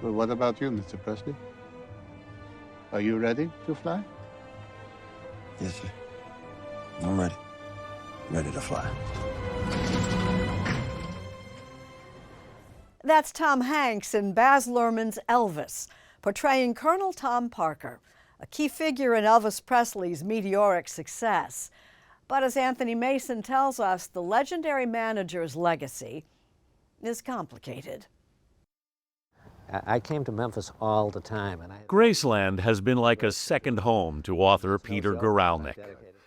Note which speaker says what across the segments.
Speaker 1: Well, what about you, Mr. Presley? Are you ready to fly?
Speaker 2: Yes, sir. I'm ready. Ready to fly.
Speaker 3: That's Tom Hanks in Baz Luhrmann's Elvis, portraying Colonel Tom Parker, a key figure in Elvis Presley's meteoric success. But as Anthony Mason tells us, the legendary manager's legacy is complicated.
Speaker 4: I came to Memphis all the time.
Speaker 5: Graceland has been like a second home to author Peter Guralnick.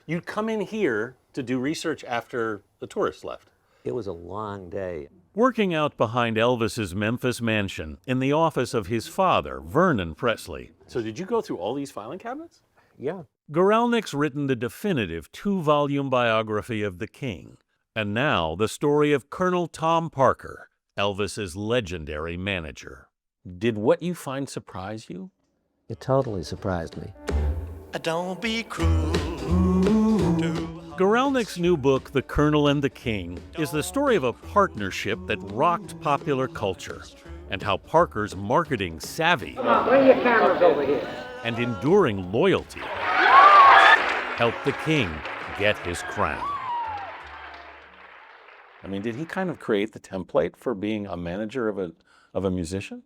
Speaker 5: You'd come in here to do research after the tourists left.
Speaker 4: It was a long day.
Speaker 5: Working out behind Elvis's Memphis mansion in the office of his father, Vernon Presley.
Speaker 6: So did you go through all these filing cabinets?
Speaker 4: Yeah.
Speaker 5: Guralnick's written the definitive 2-volume biography of the king, and now the story of Colonel Tom Parker, Elvis's legendary manager.
Speaker 6: Did what you find surprise you?
Speaker 4: It totally surprised me.
Speaker 7: Don't be cruel.
Speaker 5: Guralnick's new book, The Colonel and the King, is the story of a partnership that rocked popular culture and how Parker's marketing savvy and enduring loyalty helped the king get his crown.
Speaker 6: I mean, did he kind of create the template for being a manager of a musician?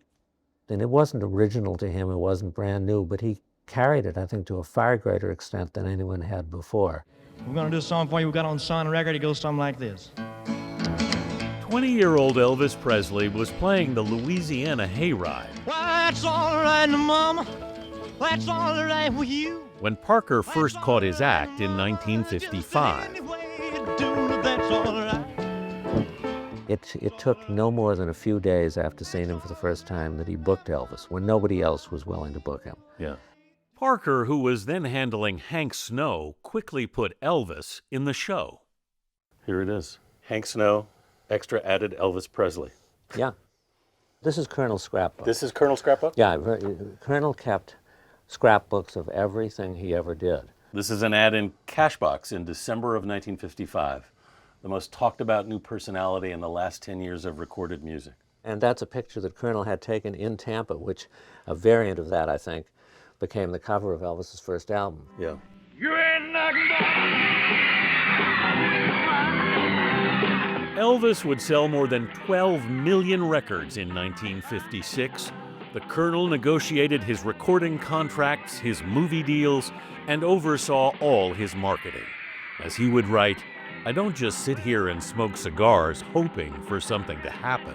Speaker 4: And it wasn't original to him, it wasn't brand new, but he carried it, I think, to a far greater extent than anyone had before.
Speaker 8: We're gonna do a song for you we got on Sun record. It goes something like this.
Speaker 5: 20-year-old Elvis Presley was playing the Louisiana hayride.
Speaker 8: Well, that's all right, Mama. That's all right with you.
Speaker 5: When Parker first caught his act in 1955.
Speaker 8: That's all right.
Speaker 4: It took no more than a few days after seeing him for the first time that he booked Elvis, when nobody else was willing to book him.
Speaker 6: Yeah.
Speaker 5: Parker, who was then handling Hank Snow, quickly put Elvis in the show.
Speaker 6: Here it is. Hank Snow, extra added Elvis Presley.
Speaker 4: Yeah. This is Colonel's scrapbook.
Speaker 6: This is Colonel's scrapbook?
Speaker 4: Yeah, Colonel kept scrapbooks of everything he ever did.
Speaker 6: This is an ad in Cashbox in December of 1955. The most talked about new personality in the last 10 years of recorded music.
Speaker 4: And that's a picture that Colonel had taken in Tampa, which a variant of that, I think, became the cover of Elvis's first album.
Speaker 6: Yeah.
Speaker 5: Elvis would sell more than 12 million records in 1956. The Colonel negotiated his recording contracts, his movie deals, and oversaw all his marketing. As he would write, "I don't just sit here and smoke cigars hoping for something to happen."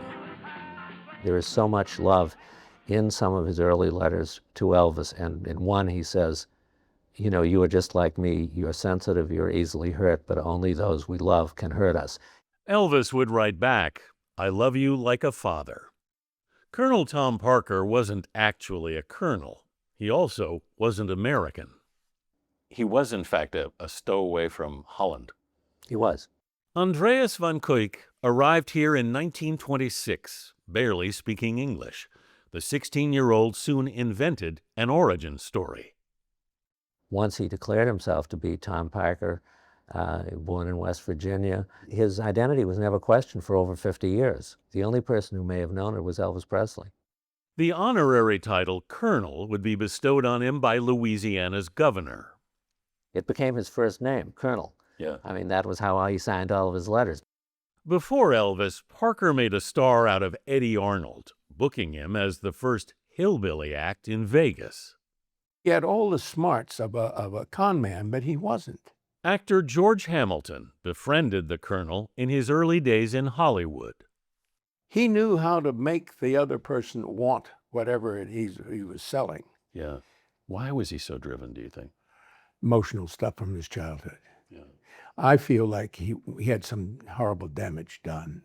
Speaker 4: There is so much love in some of his early letters to Elvis, and in one he says, you know, you are just like me, you're sensitive, you're easily hurt, but only those we love can hurt us.
Speaker 5: Elvis would write back, "I love you like a father." Colonel Tom Parker wasn't actually a colonel. He also wasn't American.
Speaker 6: He was, in fact, a stowaway from Holland.
Speaker 4: He was.
Speaker 5: Andreas van Kuijk arrived here in 1926, barely speaking English. The 16-year-old soon invented an origin story.
Speaker 4: Once he declared himself to be Tom Parker, born in West Virginia, his identity was never questioned for over 50 years. The only person who may have known it was Elvis Presley.
Speaker 5: The honorary title Colonel would be bestowed on him by Louisiana's governor.
Speaker 4: It became his first name, Colonel.
Speaker 6: Yeah.
Speaker 4: I mean, that was how he signed all of his letters.
Speaker 5: Before Elvis, Parker made a star out of Eddie Arnold, booking him as the first hillbilly act in Vegas.
Speaker 9: He had all the smarts of a con man, but he wasn't.
Speaker 5: Actor George Hamilton befriended the Colonel in his early days in Hollywood.
Speaker 9: He knew how to make the other person want whatever he was selling.
Speaker 6: Yeah. Why was he so driven, do you think?
Speaker 9: Emotional stuff from his childhood.
Speaker 6: Yeah.
Speaker 9: I feel like he had some horrible damage done.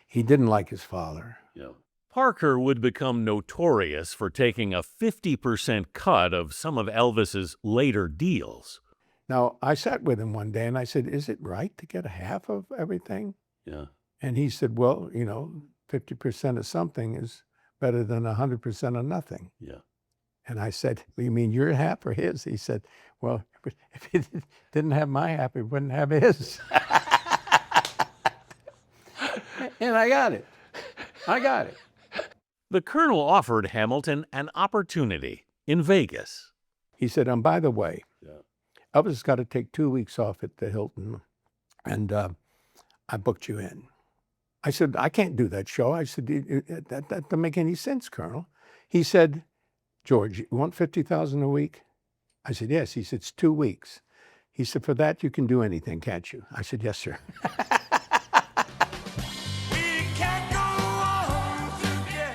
Speaker 9: He didn't like his father.
Speaker 6: Yeah.
Speaker 5: Parker would become notorious for taking a 50% cut of some of Elvis's later deals.
Speaker 9: Now, I sat with him one day and I said, is it right to get a half of everything?
Speaker 6: Yeah.
Speaker 9: And he said, well, 50% of something is better than 100% of nothing.
Speaker 6: Yeah.
Speaker 9: And I said, well, you mean your half or his? He said, well, if he didn't have my half, he wouldn't have his. And I got it.
Speaker 5: The Colonel offered Hamilton an opportunity in Vegas.
Speaker 9: He said, by the way, Elvis has got to take 2 weeks off at the Hilton, and I booked you in. I said, I can't do that show. I said, that doesn't make any sense, Colonel. He said, George, you want $50,000 a week? I said, yes. He said, it's 2 weeks. He said, for that, you can do anything, can't you? I said, yes, sir.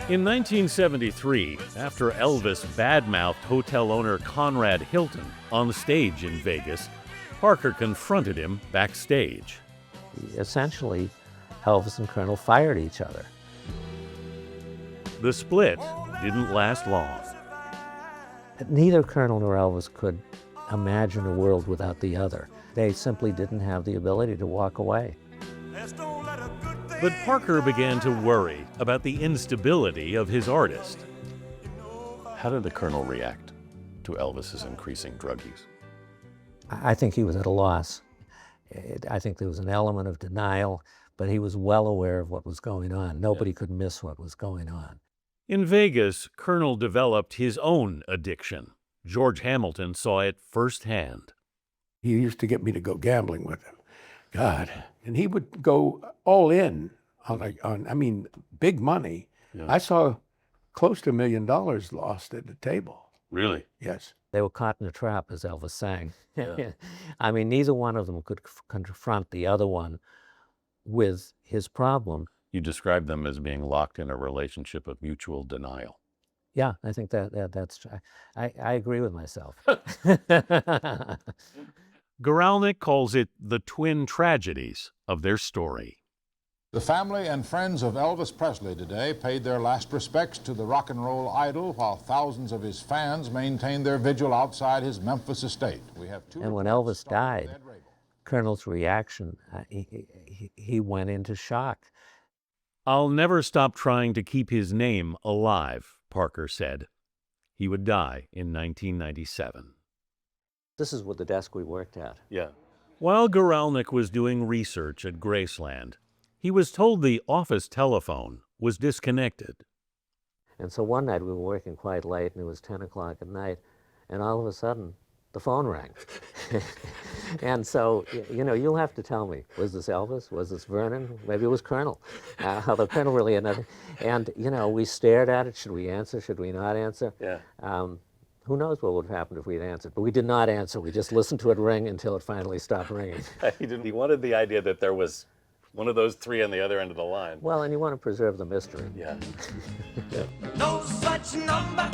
Speaker 5: In 1973, after Elvis badmouthed hotel owner Conrad Hilton on stage in Vegas, Parker confronted him backstage.
Speaker 4: Essentially, Elvis and Colonel fired each other.
Speaker 5: The split didn't last long.
Speaker 4: Neither Colonel nor Elvis could imagine a world without the other. They simply didn't have the ability to walk away.
Speaker 5: But Parker began to worry about the instability of his artist.
Speaker 6: How did the Colonel react to Elvis's increasing drug use?
Speaker 4: I think he was at a loss. I think there was an element of denial, but he was well aware of what was going on. Nobody could miss what was going on.
Speaker 5: In Vegas, Colonel developed his own addiction. George Hamilton saw it firsthand.
Speaker 9: He used to get me to go gambling with him. God. And he would go all in on big money.
Speaker 6: Yeah.
Speaker 9: I saw close to $1 million lost at the table.
Speaker 6: Really?
Speaker 9: Yes.
Speaker 4: They were caught in a trap, as Elvis sang.
Speaker 6: Yeah.
Speaker 4: Neither one of them could confront the other one with his problem.
Speaker 6: You described them as being locked in a relationship of mutual denial.
Speaker 4: Yeah, I think that's true. I agree with myself.
Speaker 5: Guralnick calls it the twin tragedies of their story.
Speaker 10: The family and friends of Elvis Presley today paid their last respects to the rock and roll idol, while thousands of his fans maintained their vigil outside his Memphis estate.
Speaker 4: And when Elvis died, Colonel's reaction, he went into shock.
Speaker 5: I'll never stop trying to keep his name alive, Parker said. He would die in 1997.
Speaker 4: This is what the desk we worked at.
Speaker 6: Yeah.
Speaker 5: While Guralnick was doing research at Graceland, he was told the office telephone was disconnected.
Speaker 4: And so one night we were working quite late, and it was 10 o'clock at night, and all of a sudden, the phone rang. And so, you'll have to tell me, was this Elvis? Was this Vernon? Maybe it was Colonel. The Colonel really had nothing. And, we stared at it. Should we answer? Should we not answer?
Speaker 6: Yeah.
Speaker 4: Who knows what would have happened if we'd answered? But we did not answer. We just listened to it ring until it finally stopped ringing.
Speaker 6: He wanted the idea that there was one of those three on the other end of the line.
Speaker 4: Well, and you want to preserve the mystery.
Speaker 6: Yeah.
Speaker 7: No such number